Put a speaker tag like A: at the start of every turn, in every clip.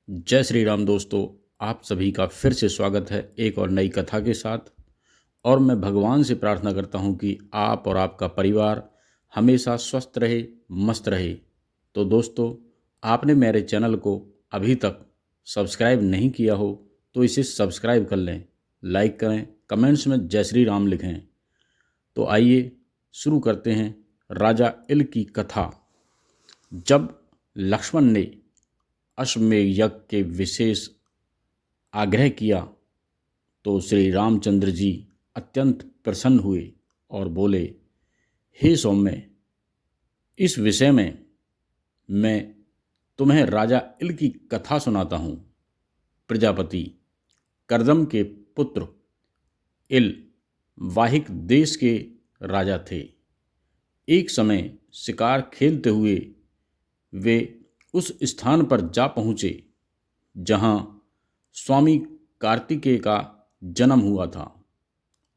A: जय श्री राम दोस्तों। आप सभी का फिर से स्वागत है एक और नई कथा के साथ। और मैं भगवान से प्रार्थना करता हूं कि आप और आपका परिवार हमेशा स्वस्थ रहे, मस्त रहे। तो दोस्तों, आपने मेरे चैनल को अभी तक सब्सक्राइब नहीं किया हो तो इसे सब्सक्राइब कर लें, लाइक करें, कमेंट्स में जय श्री राम लिखें। तो आइए शुरू करते हैं राजा इल की कथा। जब लक्ष्मण ने अश्वमेध यज्ञ के विशेष आग्रह किया तो श्री रामचंद्र जी अत्यंत प्रसन्न हुए और बोले, हे सौम्य, इस विषय में मैं तुम्हें राजा इल की कथा सुनाता हूँ। प्रजापति करदम के पुत्र इल वाहिक देश के राजा थे। एक समय शिकार खेलते हुए वे उस स्थान पर जा पहुँचे जहाँ स्वामी कार्तिकेय का जन्म हुआ था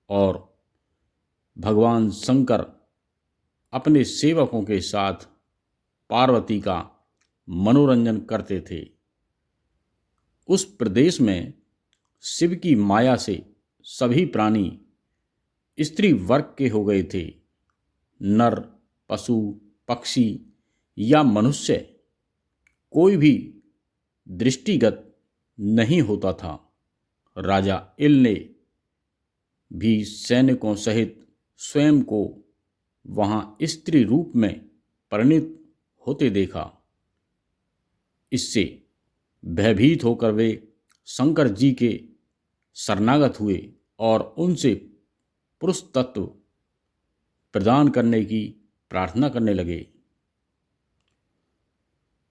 A: और भगवान शंकर अपने सेवकों के साथ पार्वती का मनोरंजन करते थे। उस प्रदेश में शिव की माया से सभी प्राणी स्त्री वर्ग के हो गए थे। नर, पशु, पक्षी या मनुष्य कोई भी दृष्टिगत नहीं होता था। राजा इल ने भी सैनिकों सहित स्वयं को वहां स्त्री रूप में परिणित होते देखा। इससे भयभीत होकर वे शंकर जी के शरणागत हुए और उनसे पुरुष तत्व प्रदान करने की प्रार्थना करने लगे।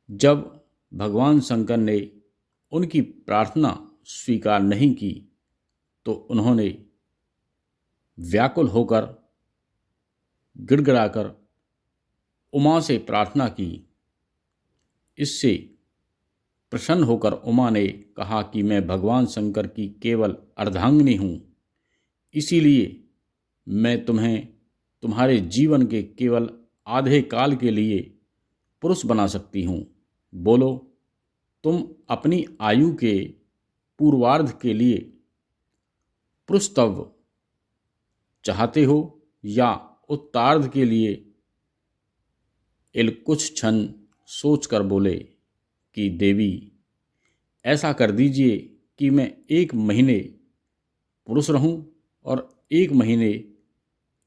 A: जब भगवान शंकर ने उनकी प्रार्थना स्वीकार नहीं की तो उन्होंने व्याकुल होकर गिड़गिड़ाकर उमा से प्रार्थना की। इससे प्रसन्न होकर उमा ने कहा कि मैं भगवान शंकर की केवल अर्धांगिनी हूँ, इसीलिए मैं तुम्हें तुम्हारे जीवन के केवल आधे काल के लिए पुरुष बना सकती हूँ। बोलो, तुम अपनी आयु के पूर्वार्ध के लिए पुरुषत्व चाहते हो या उत्तरार्ध के लिए? इल कुछ क्षण सोचकर बोले कि देवी, ऐसा कर दीजिए कि मैं 1 महीने पुरुष रहूं और 1 महीने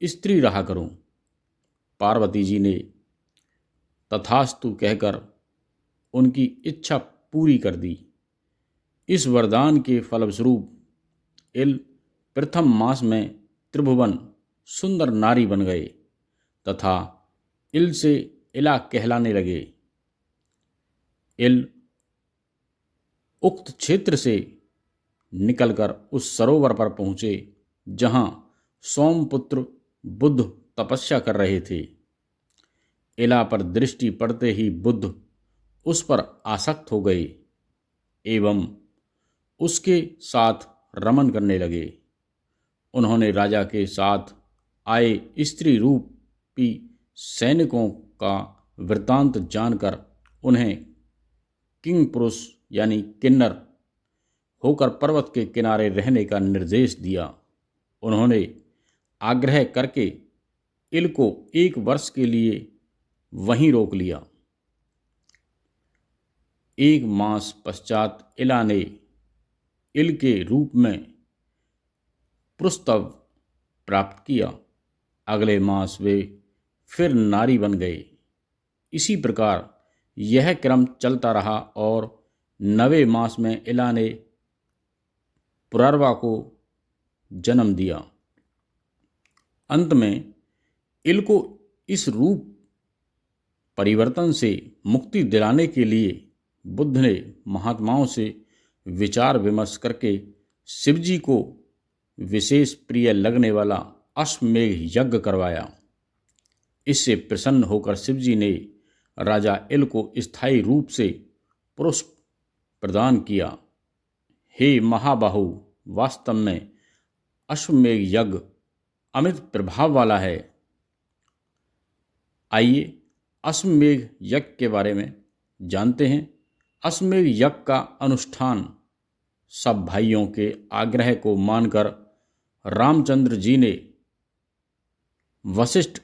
A: स्त्री रहा करूं। पार्वती जी ने तथास्तु कहकर उनकी इच्छा पूरी कर दी। इस वरदान के फलस्वरूप इल प्रथम मास में त्रिभुवन सुंदर नारी बन गए तथा इल से इला कहलाने लगे। इल उक्त क्षेत्र से निकलकर उस सरोवर पर पहुँचे जहाँ सोमपुत्र बुद्ध तपस्या कर रहे थे। इला पर दृष्टि पड़ते ही बुद्ध उस पर आसक्त हो गए एवं उसके साथ रमन करने लगे। उन्होंने राजा के साथ आए स्त्री रूपी सैनिकों का वृत्तांत जानकर उन्हें किंग पुरुष यानी किन्नर होकर पर्वत के किनारे रहने का निर्देश दिया। उन्होंने आग्रह करके इल को 1 वर्ष के लिए वहीं रोक लिया। 1 मास पश्चात इला ने इल के रूप में पुरुषत्व प्राप्त किया। अगले मास वे फिर नारी बन गए। इसी प्रकार यह क्रम चलता रहा और 9वें मास में इला ने पुररवा को जन्म दिया। अंत में इल को इस रूप परिवर्तन से मुक्ति दिलाने के लिए बुद्ध ने महात्माओं से विचार विमर्श करके शिवजी को विशेष प्रिय लगने वाला अश्वमेध यज्ञ करवाया। इससे प्रसन्न होकर शिवजी ने राजा इल को स्थायी रूप से पुरुष प्रदान किया। हे महाबाहु, वास्तव में अश्वमेध यज्ञ अमित प्रभाव वाला है। आइए अश्वमेध यज्ञ के बारे में जानते हैं। अश्वमेध यज्ञ का अनुष्ठान सब भाइयों के आग्रह को मानकर रामचंद्र जी ने वशिष्ठ,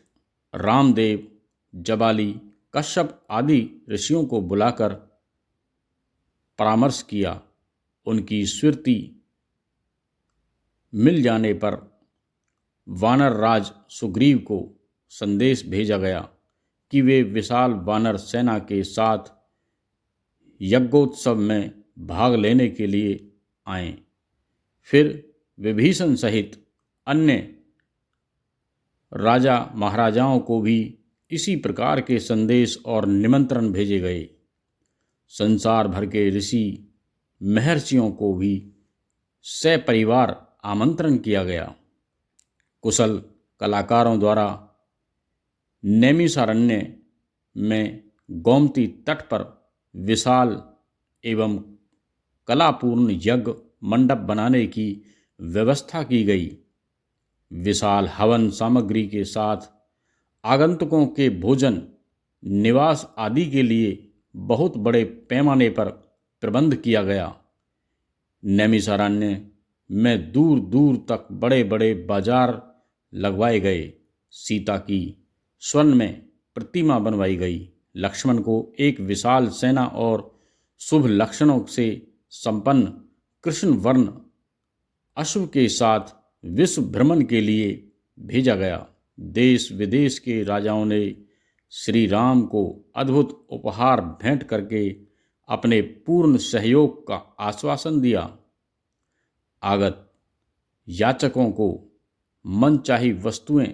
A: रामदेव, जबाली, कश्यप आदि ऋषियों को बुलाकर परामर्श किया। उनकी स्वीकृति मिल जाने पर वानर राज सुग्रीव को संदेश भेजा गया कि वे विशाल वानर सेना के साथ यज्ञोत्सव में भाग लेने के लिए आएं। फिर विभीषण सहित अन्य राजा महाराजाओं को भी इसी प्रकार के संदेश और निमंत्रण भेजे गए। संसार भर के ऋषि महर्षियों को भी सपरिवार आमंत्रण किया गया। कुशल कलाकारों द्वारा नैमिषारण्य में गोमती तट पर विशाल एवं कलापूर्ण यज्ञ मंडप बनाने की व्यवस्था की गई। विशाल हवन सामग्री के साथ आगंतुकों के भोजन, निवास आदि के लिए बहुत बड़े पैमाने पर प्रबंध किया गया। नैमिषारण्य में दूर दूर तक बड़े बड़े बाजार लगवाए गए। सीता की स्वर्ण में प्रतिमा बनवाई गई। लक्ष्मण को एक विशाल सेना और शुभ लक्षणों से संपन्न कृष्ण वर्ण अश्व के साथ विश्व भ्रमण के लिए भेजा गया। देश विदेश के राजाओं ने श्री राम को अद्भुत उपहार भेंट करके अपने पूर्ण सहयोग का आश्वासन दिया। आगत याचकों को मनचाही वस्तुएं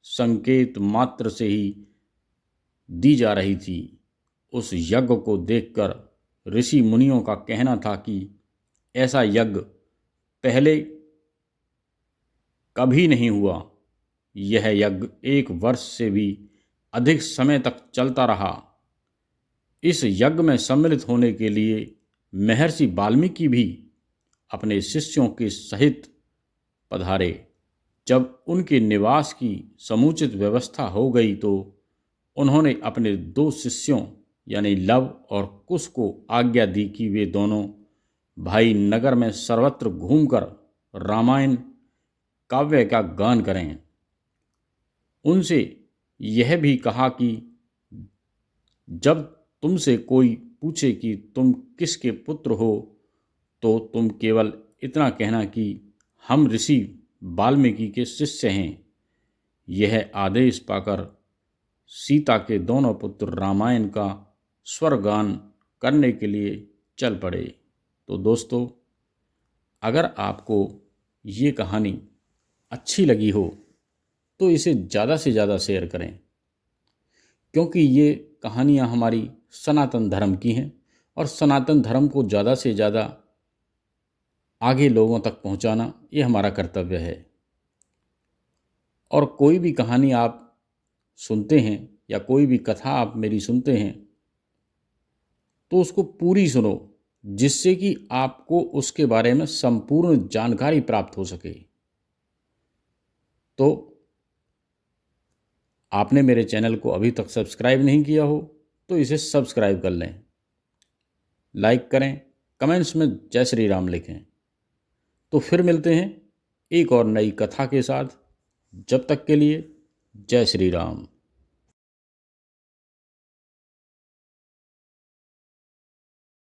A: संकेत मात्र से ही दी जा रही थी। उस यज्ञ को देखकर ऋषि मुनियों का कहना था कि ऐसा यज्ञ पहले कभी नहीं हुआ। यह यज्ञ 1 वर्ष से भी अधिक समय तक चलता रहा। इस यज्ञ में सम्मिलित होने के लिए महर्षि वाल्मीकि भी अपने शिष्यों के सहित पधारे। जब उनके निवास की समुचित व्यवस्था हो गई तो उन्होंने अपने 2 शिष्यों यानी लव और कुश को आज्ञा दी कि वे दोनों भाई नगर में सर्वत्र घूमकर रामायण काव्य का गान करें। उनसे यह भी कहा कि जब तुमसे कोई पूछे कि तुम किसके पुत्र हो तो तुम केवल इतना कहना कि हम ऋषि वाल्मीकि के शिष्य हैं। यह आदेश पाकर सीता के दोनों पुत्र रामायण का स्वरगान करने के लिए चल पड़े। तो दोस्तों, अगर आपको ये कहानी अच्छी लगी हो तो इसे ज़्यादा से ज़्यादा शेयर करें, क्योंकि ये कहानियाँ हमारी सनातन धर्म की हैं और सनातन धर्म को ज़्यादा से ज़्यादा आगे लोगों तक पहुंचाना ये हमारा कर्तव्य है। और कोई भी कहानी आप सुनते हैं या कोई भी कथा आप मेरी सुनते हैं तो उसको पूरी सुनो, जिससे कि आपको उसके बारे में संपूर्ण जानकारी प्राप्त हो सके। तो आपने मेरे चैनल को अभी तक सब्सक्राइब नहीं किया हो तो इसे सब्सक्राइब कर लें, लाइक करें, कमेंट्स में जय श्री राम लिखें। तो फिर मिलते हैं एक और नई कथा के साथ। जब तक के लिए जय श्री राम।